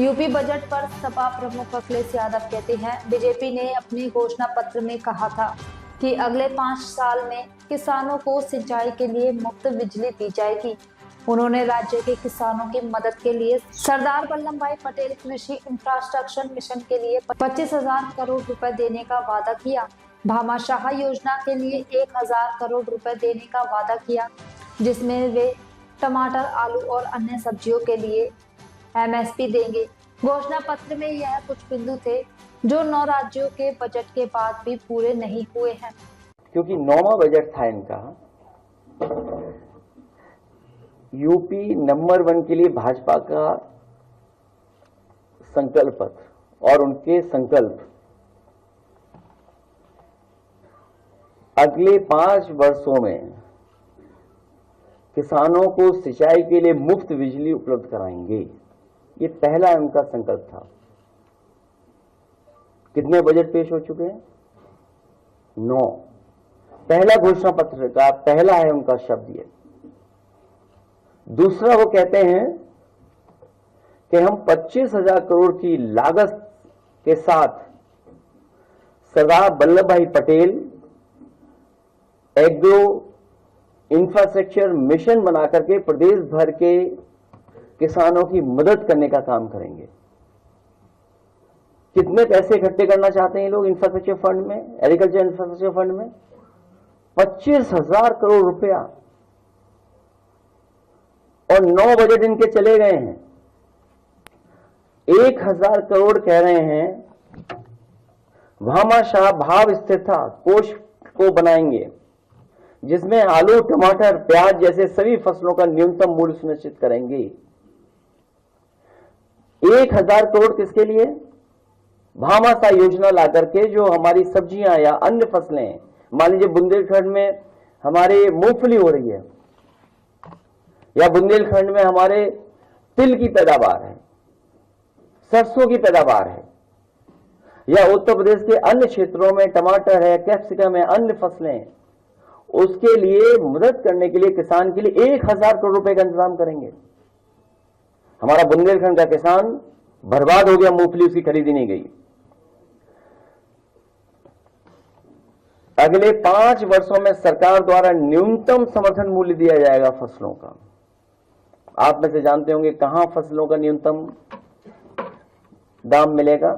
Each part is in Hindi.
यूपी बजट पर सपा प्रमुख अखिलेश यादव कहते हैं, बीजेपी ने अपने घोषणा पत्र में कहा था कि अगले 5 साल में किसानों को सिंचाई के लिए मुफ्त बिजली दी जाएगी। उन्होंने राज्य के किसानों की मदद के लिए सरदार वल्लभ भाई पटेल कृषि इंफ्रास्ट्रक्चर मिशन के लिए 25,000 करोड़ रुपए देने का वादा किया। भामाशाह योजना के लिए 1,000 करोड़ रुपए देने का वादा किया, जिसमें वे टमाटर, आलू और अन्य सब्जियों के लिए एमएसपी देंगे। घोषणा पत्र में यह कुछ बिंदु थे जो 9 राज्यों के बजट के बाद भी पूरे नहीं हुए हैं। क्योंकि 9वां बजट था इनका, यूपी नंबर 1 के लिए भाजपा का संकल्प पत्र और उनके संकल्प अगले 5 वर्षों में किसानों को सिंचाई के लिए मुफ्त बिजली उपलब्ध कराएंगे। ये पहला उनका संकल्प था। कितने बजट पेश हो चुके हैं? 9। पहला घोषणा पत्र का पहला है उनका शब्द ये। दूसरा, वो कहते हैं कि हम 25,000 करोड़ की लागत के साथ सरदार वल्लभ भाई पटेल एग्रो इंफ्रास्ट्रक्चर मिशन बनाकर के प्रदेश भर के किसानों की मदद करने का काम करेंगे। कितने पैसे इकट्ठे करना चाहते हैं लोग इंफ्रास्ट्रक्चर फंड में, एग्रीकल्चर इंफ्रास्ट्रक्चर फंड में? 25,000 करोड़ रुपया। और 9 बजट इनके चले गए हैं। 1,000 करोड़ कह रहे हैं भामाशाह भाव स्थिरता कोष को बनाएंगे, जिसमें आलू, टमाटर, प्याज जैसे सभी फसलों का न्यूनतम मूल्य सुनिश्चित करेंगे। 1,000 करोड़ किसके लिए? भामाशाह योजना लाकर के जो हमारी सब्जियां या अन्य फसलें, मान लीजिए बुंदेलखंड में हमारे मूंगफली हो रही है, या बुंदेलखंड में हमारे तिल की पैदावार है, सरसों की पैदावार है, या उत्तर प्रदेश के अन्य क्षेत्रों में टमाटर है, कैप्सिकम है, अन्य फसलें हैं, उसके लिए मदद करने के लिए किसान के लिए 1,000 करोड़ रुपए का इंतजाम करेंगे। हमारा बुंदेलखंड का किसान बर्बाद हो गया, मूंगफली उसकी खरीदी नहीं गई। अगले 5 वर्षों में सरकार द्वारा न्यूनतम समर्थन मूल्य दिया जाएगा फसलों का। आप में से जानते होंगे कहां फसलों का न्यूनतम दाम मिलेगा?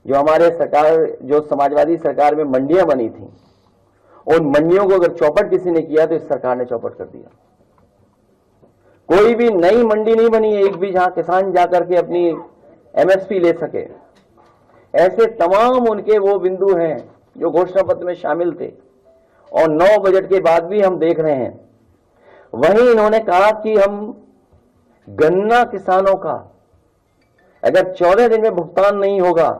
जो हमारे सरकार, जो समाजवादी सरकार में मंडियां बनी थी, उन मंडियों को अगर चौपट किसी ने किया तो इस सरकार ने चौपट कर दिया। कोई भी नई मंडी नहीं बनी है एक भी जहां किसान जाकर के अपनी एमएसपी ले सके। ऐसे तमाम उनके वो बिंदु हैं जो घोषणा पत्र में शामिल थे और 9 बजट के बाद भी हम देख रहे हैं। वहीं इन्होंने कहा कि हम गन्ना किसानों का अगर 14 दिन में भुगतान नहीं होगा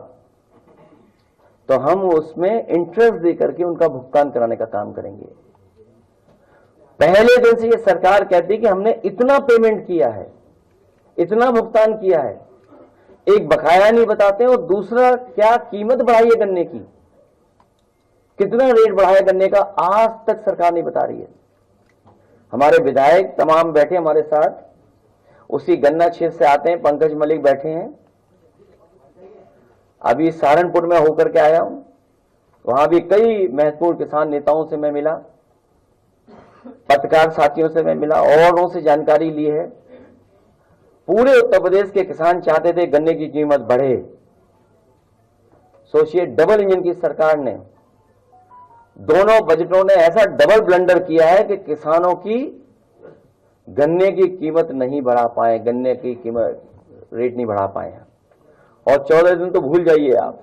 तो हम उसमें इंटरेस्ट देकर के उनका भुगतान कराने का काम करेंगे। पहले दिन से ये सरकार कहती है कि हमने इतना पेमेंट किया है, इतना भुगतान किया है, एक बकाया नहीं बताते। और दूसरा, क्या कीमत बढ़ाई है गन्ने की, कितना रेट बढ़ाया गन्ने का, आज तक सरकार नहीं बता रही है। हमारे विधायक तमाम बैठे हमारे साथ, उसी गन्ना क्षेत्र से आते हैं, पंकज मलिक बैठे हैं। अभी सहारनपुर में होकर के आया हूं, वहां भी कई महत्वपूर्ण किसान नेताओं से मैं मिला, पत्रकार साथियों से मैं मिला, औरों से जानकारी ली है। पूरे उत्तर प्रदेश के किसान चाहते थे गन्ने की कीमत बढ़े। सोचिए, डबल इंजन की सरकार ने दोनों बजटों ने ऐसा डबल ब्लंडर किया है कि किसानों की गन्ने की कीमत नहीं बढ़ा पाए, गन्ने की कीमत रेट नहीं बढ़ा पाए हैं। और 14 दिन तो भूल जाइए आप।